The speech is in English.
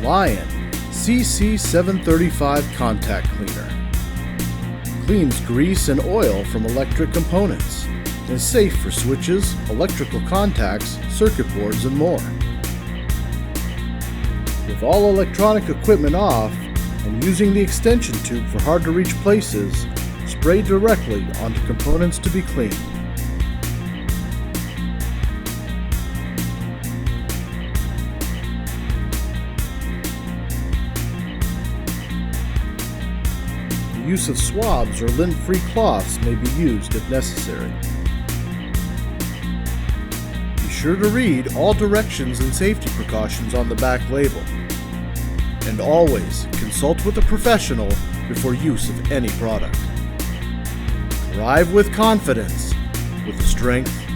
LION CC735 Contact Cleaner. Cleans grease and oil from electric components and is safe for switches, electrical contacts, circuit boards, and more. With all electronic equipment off and using the extension tube for hard-to-reach places, spray directly onto components to be cleaned. The use of swabs or lint-free cloths may be used if necessary. Be sure to read all directions and safety precautions on the back label. And always consult with a professional before use of any product. Drive with confidence with the strength